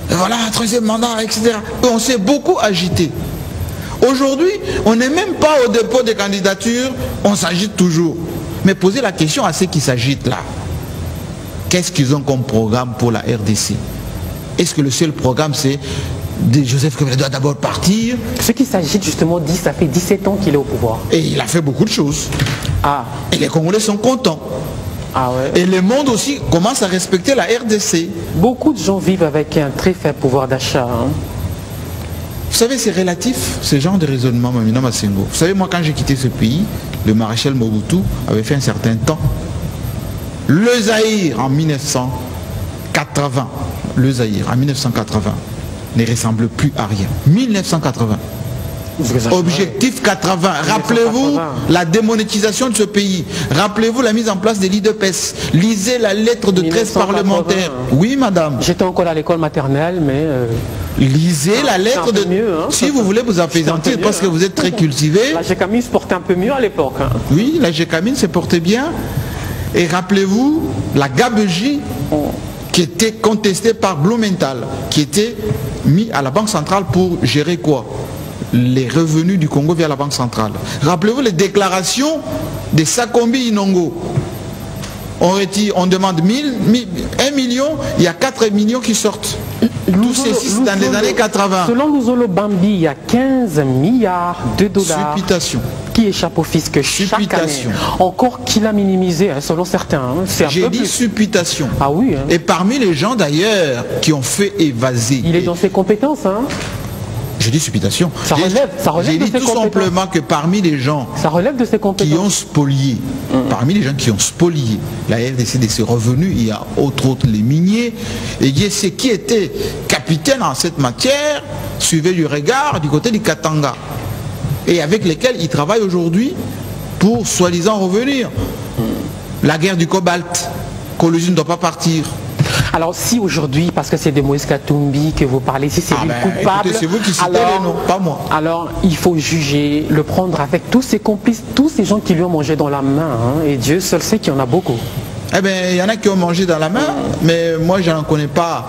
Voilà, troisième mandat, etc. On s'est beaucoup agité. Aujourd'hui, on n'est même pas au dépôt des candidatures. On s'agite toujours. Mais posez la question à ceux qui s'agitent là. Qu'est-ce qu'ils ont comme programme pour la RDC? Est-ce que le seul programme c'est de Joseph Kabila doit d'abord partir?
Ce qui s'agit justement dit, ça fait 17 ans qu'il est au pouvoir.
Et il a fait beaucoup de choses.
Ah.
Et les Congolais sont contents.
Ah ouais.
Et le monde aussi commence à respecter la RDC.
Beaucoup de gens vivent avec un très faible pouvoir d'achat. Hein.
Vous savez, c'est relatif, ce genre de raisonnement, Mamina Masengo. Vous savez, moi quand j'ai quitté ce pays, le maréchal Mobutu avait fait un certain temps. Le Zaïre en 1980, le Zaïre en 1980 ne ressemble plus à rien. 1980. Objectif 80. Rappelez-vous la démonétisation de ce pays. Rappelez-vous la mise en place des l'IDPS. Lisez la lettre de 13 parlementaires. Oui, madame.
J'étais encore à l'école maternelle, mais...
Lisez la lettre de...
Mieux, hein.
Si vous voulez vous apaisantir, parce que vous êtes très cultivé.
La Gécamine se portait un peu mieux à l'époque. Hein.
Oui, la Gécamine se portait bien. Et rappelez-vous la gabegie qui était contestée par Blumenthal, qui était mis à la Banque centrale pour gérer quoi? Les revenus du Congo via la Banque centrale. Rappelez-vous les déclarations de Sakombi Inongo. On demande 1 million, il y a 4 millions qui sortent. Tous ces dans les années 80.
Selon Luzolo Bambi, il y a 15 milliards de dollars
Supputation.
Qui échappent au fisc chaque année. Encore qu'il a minimisé, hein, selon certains. Hein,
j'ai dit supputation.
Ah oui. Hein.
Et parmi les gens d'ailleurs qui ont fait évaser.
Il est dans ses compétences. Hein.
J'ai dit supputation.
Ça relève
j'ai dit tout simplement que parmi les gens
de ses
qui ont spolié, parmi les gens qui ont spolié la RDC de ses revenus, il y a autres les miniers, et il y a ceux qui étaient capitaines en cette matière, suivaient du regard du côté du Katanga, et avec lesquels ils travaillent aujourd'hui pour soi-disant revenir. La guerre du cobalt, Colosine ne doit pas partir.
Alors si aujourd'hui, parce que c'est de Moïse Katumbi que vous parlez, si c'est lui coupable,
c'est vous qui citez les noms, pas moi.
Alors il faut juger, le prendre avec tous ses complices, tous ces gens qui lui ont mangé dans la main, hein, et Dieu seul sait qu'il y en a beaucoup.
Eh bien, il y en a qui ont mangé dans la main, mais moi je n'en connais pas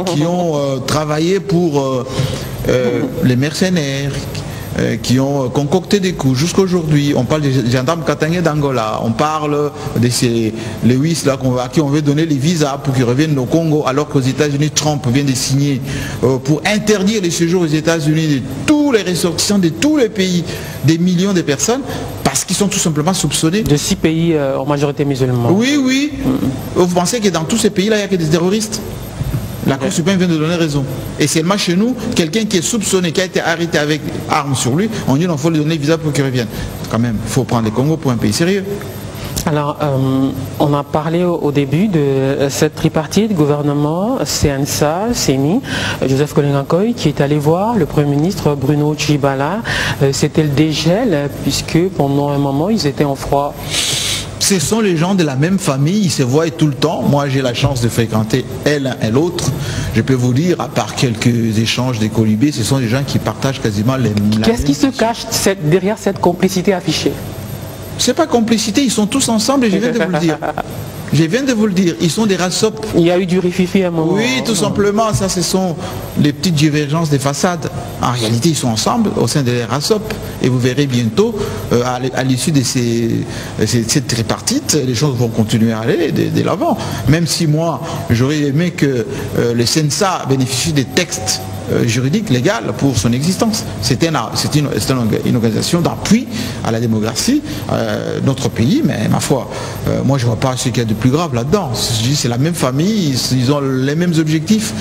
qui ont travaillé pour les mercenaires, qui ont concocté des coups jusqu'aujourd'hui. On parle des gendarmes katangais d'Angola, on parle de ces Lewis là à qui on veut donner les visas pour qu'ils reviennent au Congo, alors qu'aux États-Unis, Trump vient de signer pour interdire les séjours aux États-Unis de tous les ressortissants de tous les pays, des millions de personnes, parce qu'ils sont tout simplement soupçonnés.
De 6 pays en majorité musulmans.
Oui, oui. Vous pensez que dans tous ces pays-là, il n'y a que des terroristes? La Cour suprême vient de donner raison. Et seulement chez nous, quelqu'un qui est soupçonné, qui a été arrêté avec armes sur lui, on dit qu'il faut lui donner le visa pour qu'il revienne. Quand même, il faut prendre le Congo pour un pays sérieux.
Alors, on a parlé au début de cette tripartite, gouvernement, CNSA, CENI, Joseph Kolingakoy, qui est allé voir le Premier ministre Bruno Tshibala. C'était le dégel, puisque pendant un moment, ils étaient en froid.
Ce sont les gens de la même famille, ils se voient tout le temps. Moi, j'ai la chance de fréquenter l'un et l'autre. Je peux vous dire, à part quelques échanges des colibés, ce sont des gens qui partagent quasiment les mêmes.
Qu'est-ce qui se cache derrière cette complicité affichée?
C'est pas complicité, ils sont tous ensemble et je viens de vous le dire. Je viens de vous le dire, ils sont des RASOP.
Il y a eu du rififi à un moment.
Oui, tout simplement, ça ce sont les petites divergences des façades. En réalité, ils sont ensemble au sein de la RASOP. Et vous verrez bientôt, à l'issue de cette tripartite, les choses vont continuer à aller de l'avant. Même si moi, j'aurais aimé que le CENSA bénéficie des textes juridique, légal pour son existence. C'est une organisation d'appui à la démocratie de notre pays, mais ma foi, moi je ne vois pas ce qu'il y a de plus grave là-dedans. C'est la même famille, ils ont les mêmes objectifs.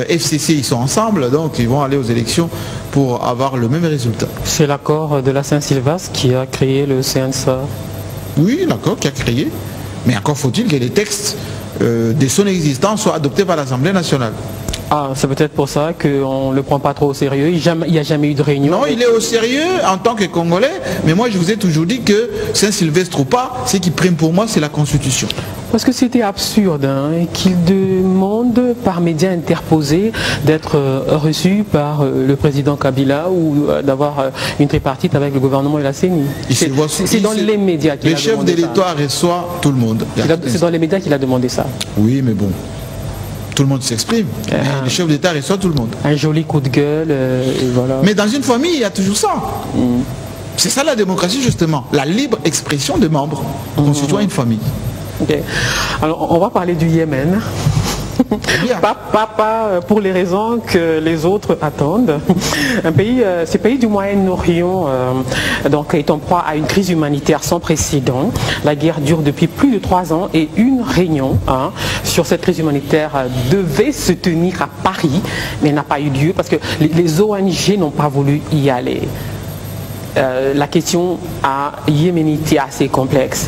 FCC, ils sont ensemble, donc ils vont aller aux élections pour avoir le même résultat.
C'est l'accord de la Saint-Sylvestre qui a créé le CNSA.
Oui, l'accord qui a créé, mais encore faut-il que les textes de son existence soient adoptés par l'Assemblée nationale.
Ah, c'est peut-être pour ça qu'on ne le prend pas trop au sérieux. Il n'y a jamais eu de réunion.
Non, il est au sérieux en tant que Congolais, mais moi je vous ai toujours dit que Saint-Sylvestre ou pas, ce qui prime pour moi, c'est la Constitution.
Parce que c'était absurde qu'il demande par médias interposés d'être reçu par le président Kabila ou d'avoir une tripartite avec le gouvernement et la CENI. C'est dans les médias qu'il a demandé ça.
Le chef de l'État reçoit tout le monde.
C'est dans les médias qu'il a demandé ça.
Oui, mais bon. Tout le monde s'exprime. Le chef d'État reçoit tout le monde.
Un joli coup de gueule, et voilà.
Mais dans une famille, il y a toujours ça. C'est ça la démocratie, justement. La libre expression des membres constituant une famille.
Okay. Alors, on va parler du Yémen. Pas pour les raisons que les autres attendent. Ces pays du Moyen-Orient donc est en proie à une crise humanitaire sans précédent. La guerre dure depuis plus de 3 ans et une réunion sur cette crise humanitaire devait se tenir à Paris, mais n'a pas eu lieu parce que les ONG n'ont pas voulu y aller. La question yéménite est assez complexe.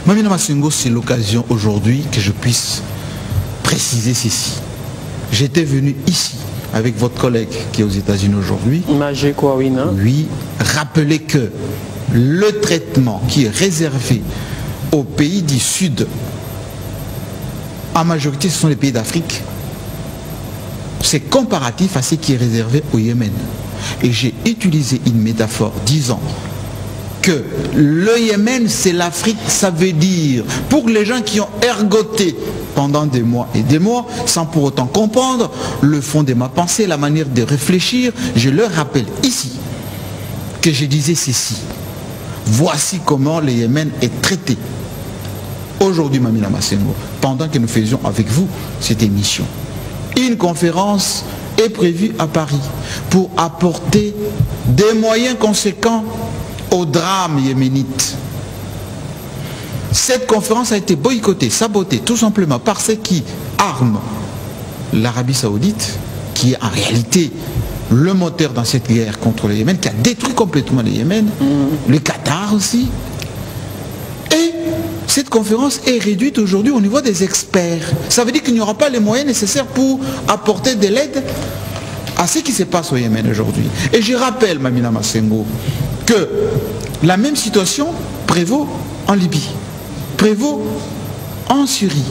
Mamina Massengo, c'est l'occasion aujourd'hui que je puisse préciser ceci. J'étais venu ici avec votre collègue qui est aux États-Unis aujourd'hui. Oui, rappeler que le traitement qui est réservé aux pays du Sud, en majorité ce sont les pays d'Afrique, c'est comparatif à ce qui est réservé au Yémen. Et j'ai utilisé une métaphore disant que le Yémen c'est l'Afrique, ça veut dire pour les gens qui ont ergoté pendant des mois et des mois sans pour autant comprendre le fond de ma pensée, la manière de réfléchir, je leur rappelle ici que je disais ceci. Voici comment le Yémen est traité aujourd'hui, Mamina Massengo, pendant que nous faisions avec vous cette émission. Une conférence est prévue à Paris pour apporter des moyens conséquents au drame yéménite. Cette conférence a été boycottée, sabotée, tout simplement par ceux qui arment l'Arabie Saoudite, qui est en réalité le moteur dans cette guerre contre le Yémen, qui a détruit complètement le Yémen, le Qatar aussi. Et cette conférence est réduite aujourd'hui au niveau des experts. Ça veut dire qu'il n'y aura pas les moyens nécessaires pour apporter de l'aide à ce qui se passe au Yémen aujourd'hui. Et je rappelle, Mamina Massengo, que la même situation prévaut en Libye, prévaut en Syrie,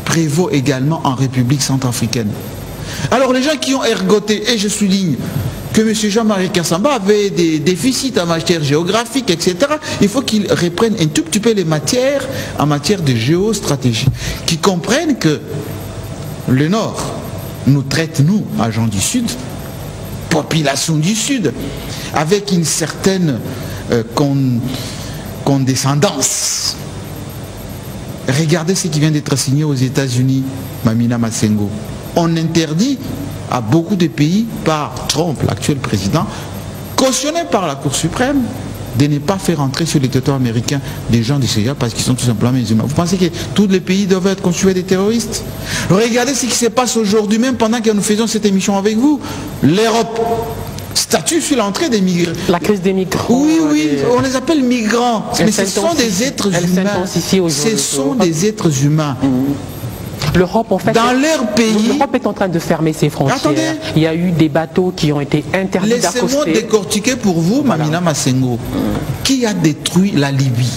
prévaut également en République centrafricaine. Alors les gens qui ont ergoté, et je souligne que M. Jean-Marie Kassamba avait des déficits en matière géographique, etc., il faut qu'il reprenne un tout petit peu les matières en matière de géostratégie, qu'ils comprennent que le Nord nous traite, nous, agents du Sud, population du Sud, avec une certaine condescendance. Regardez ce qui vient d'être signé aux États-Unis, Mamina Massengo. On interdit à beaucoup de pays, par Trump, l'actuel président, cautionné par la Cour suprême, de ne pas faire entrer sur le territoire américain des gens du CIA parce qu'ils sont tout simplement musulmans. Vous pensez que tous les pays doivent être constitués des terroristes? Regardez ce qui se passe aujourd'hui, même pendant que nous faisons cette émission avec vous. L'Europe statue sur l'entrée des migrants.
La crise des migrants.
Oui, oui, on les appelle migrants. Mais ce sont des êtres humains. Ce sont des êtres humains.
L'Europe, en fait,
dans leur pays,
l'Europe est en train de fermer ses frontières.
Attendez.
Il y a eu des bateaux qui ont été interdits d'accoster.
Laissez-moi décortiquer pour vous, Mamina Massengo. Qui a détruit la Libye?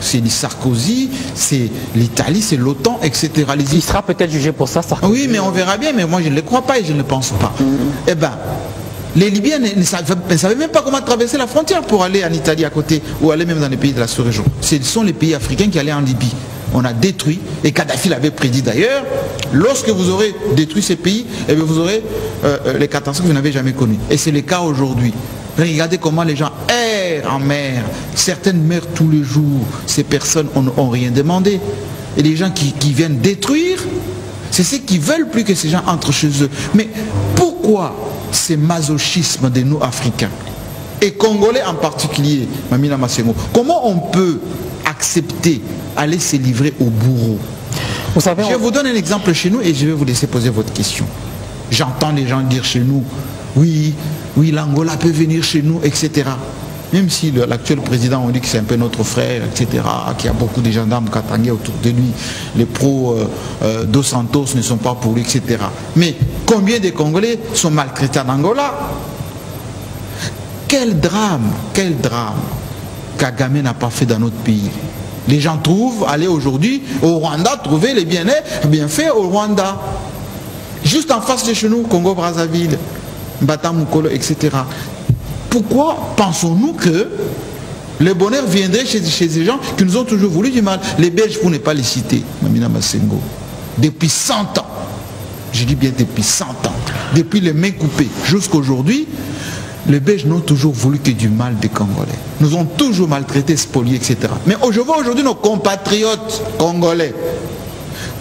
C'est Sarkozy, c'est l'Italie, c'est l'OTAN, etc.
Il sera peut-être jugé pour ça, Sarkozy.
Oui, mais on verra bien, mais moi je ne le crois pas et je ne le pense pas. Eh bien, les Libyens ne savaient même pas comment traverser la frontière pour aller en Italie à côté ou aller même dans les pays de la sous-région. Ce sont les pays africains qui allaient en Libye. on a détruit, et Kadhafi l'avait prédit d'ailleurs, lorsque vous aurez détruit ces pays, eh bien vous aurez les catastrophes que vous n'avez jamais connues. Et c'est le cas aujourd'hui. Regardez comment les gens errent en mer. Certaines meurent tous les jours. Ces personnes n'ont rien demandé. Et les gens qui viennent détruire, c'est ceux qui veulent plus que ces gens entrent chez eux. Mais pourquoi ce masochisme de nous Africains et Congolais en particulier, Mamina Massengo? Comment on peut accepter aller se livrer au bourreau?
Vous savez,
je vous donne un exemple chez nous et je vais vous laisser poser votre question. J'entends les gens dire chez nous, oui, l'Angola peut venir chez nous, etc. Même si l'actuel président, on dit que c'est un peu notre frère, etc., qu'il y a beaucoup de gendarmes katangais autour de lui, les pros Dos Santos ne sont pas pour lui, etc. Mais combien de Congolais sont maltraités en Angola? Quel drame Kagame n'a pas fait dans notre pays. Les gens trouvent, aller aujourd'hui au Rwanda, trouver les bienfaits au Rwanda. Juste en face de chez nous, Congo-Brazzaville, Batamukolo, etc. Pourquoi pensons-nous que le bonheur viendrait chez ces gens qui nous ont toujours voulu du mal? Les Belges, pour ne pas les citer, Mamina Massengo, depuis 100 ans, je dis bien depuis 100 ans, depuis les mains coupées jusqu'à aujourd'hui, les Belges n'ont toujours voulu que du mal des Congolais. Nous ont toujours maltraités, spoliés, etc. Mais je vois aujourd'hui nos compatriotes congolais.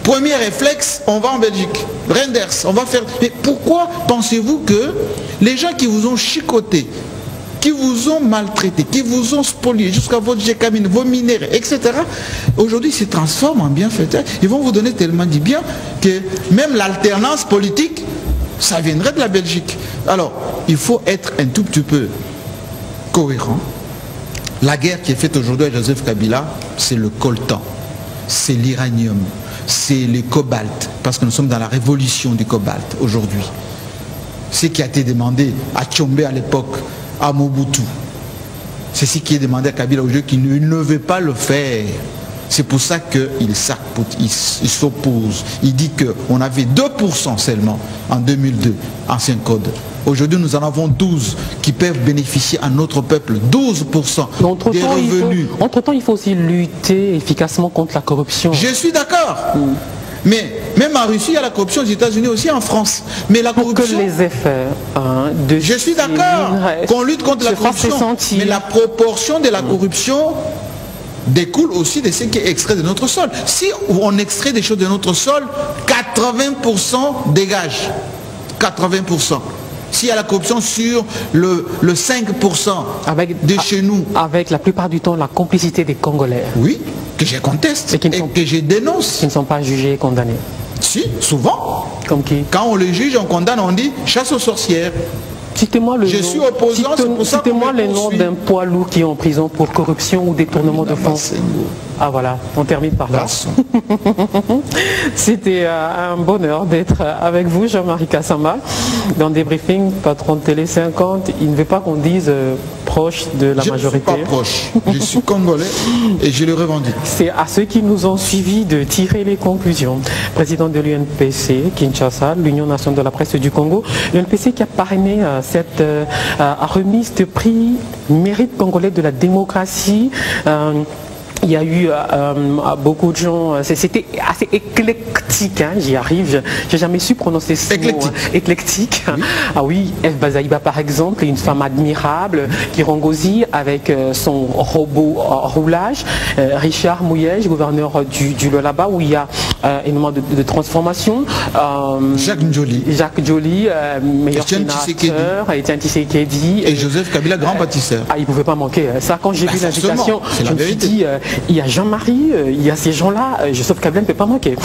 Premier réflexe, on va en Belgique. Renders, on va faire... Mais pourquoi pensez-vous que les gens qui vous ont chicoté, qui vous ont maltraité, qui vous ont spolié jusqu'à votre gécamine, vos minéraux, etc., aujourd'hui se transforment en bienfaiteurs? Ils vont vous donner tellement du bien que même l'alternance politique, ça viendrait de la Belgique. Alors, il faut être un tout petit peu cohérent. La guerre qui est faite aujourd'hui à Joseph Kabila, c'est le coltan, c'est l'uranium, c'est le cobalt, parce que nous sommes dans la révolution du cobalt aujourd'hui. Ce qui a été demandé à Tchombe à l'époque, à Mobutu, c'est ce qui est demandé à Kabila aujourd'hui, qui ne veut pas le faire. C'est pour ça qu'il s'oppose. Il dit qu'on avait 2% seulement en 2002, ancien code. Aujourd'hui, nous en avons 12 qui peuvent bénéficier à notre peuple, 12% des revenus.
Entre-temps, il faut aussi lutter efficacement contre la corruption.
Je suis d'accord. Mais même en Russie, il y a la corruption, aux États-Unis aussi, en France. Mais la corruption...
Pour que les effets de...
Je suis d'accord qu'on lutte contre la corruption. Mais la proportion de la corruption découle aussi de ce qui est extrait de notre sol. Si on extrait des choses de notre sol, 80% dégage. 80%. S'il y a la corruption sur le 5% de chez nous.
Avec la plupart du temps la complicité des Congolais.
Oui, que je conteste et que je dénonce.
Qui ne sont pas jugés et condamnés.
Si, souvent.
Comme qui?
Quand on les juge, on condamne, on dit chasse aux sorcières.
Citez-moi le
suis opposant, c'est pour ça
citez-moi les noms d'un poids lourd qui est en prison pour corruption ou détournement de fonds. Ah voilà, on termine par là. C'était un bonheur d'être avec vous, Jean-Marie Kassama, dans Débriefing, patron de Télé 50. Il ne veut pas qu'on dise proche de la majorité.
Je ne suis pas proche, je suis congolais et je le revendique.
C'est à ceux qui nous ont suivis de tirer les conclusions. Président de l'UNPC, Kinshasa, l'Union nationale de la presse du Congo, l'UNPC qui a parrainé cette remise de prix mérite congolais de la démocratie. Il y a eu beaucoup de gens, c'était assez éclectique, hein, j'y arrive, j'ai jamais su prononcer ce mot. Éclectique. Oui. Ah oui, F. Bazaïba par exemple, une femme admirable, Kirongozi avec son robot roulage, Richard Mouyej, gouverneur du Lualaba, où il y a énormément de transformation. Jacques Njoli, meilleur sénateur, Etienne Tshisekedi.
Et Joseph Kabila, grand bâtisseur.
Ah, il ne pouvait pas manquer. Ça, quand j'ai vu l'invitation, je me suis dit, il y a Jean-Marie, il y a ces gens-là, Joseph Kabila ne peut pas manquer.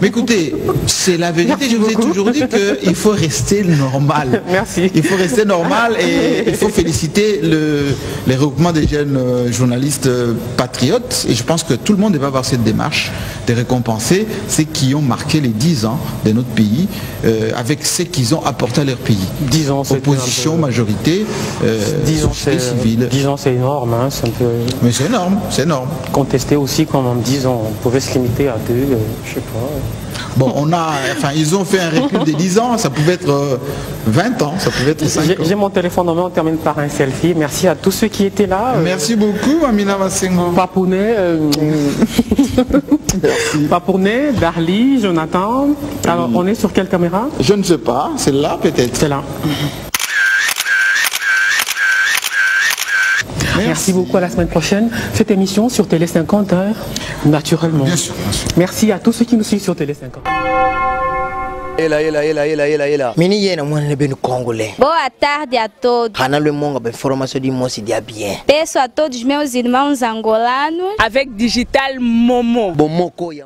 Mais écoutez, c'est la vérité. Merci, je vous ai toujours dit qu'il faut rester normal.
Merci.
Il faut rester normal et il faut féliciter les regroupements des jeunes journalistes patriotes. Et je pense que tout le monde va avoir cette démarche de récompenser ceux qui ont marqué les 10 ans de notre pays avec ce qu'ils ont apporté à leur pays.
10 ans,
opposition, majorité, société civile.
10 ans, c'est énorme. Hein,
mais c'est énorme, c'est énorme.
Contester aussi, comme en 10 ans, on pouvait se limiter à 2, je sais pas.
Bon, ils ont fait un recul de 10 ans, ça pouvait être 20 ans, ça pouvait être 5 ans.
J'ai mon téléphone en main, on termine par un selfie. Merci à tous ceux qui étaient là.
Merci beaucoup, Amina Massengo.
Papounet, Papounet, Darly, Jonathan. Alors, on est sur quelle caméra?
Je ne sais pas, c'est là peut-être.
C'est là. Merci beaucoup, à la semaine prochaine. Cette émission sur Télé 50, hein, naturellement.
Bien sûr, bien sûr.
Merci à tous ceux qui nous suivent sur Télé 50.
Mini yena mwana beno congolais.
Boa tarde a todos.
Hana le monga ba informação de moça dia bien.
Peço a todos meus irmãos angolanos.
Avec Digital Momo.
Bomoko ya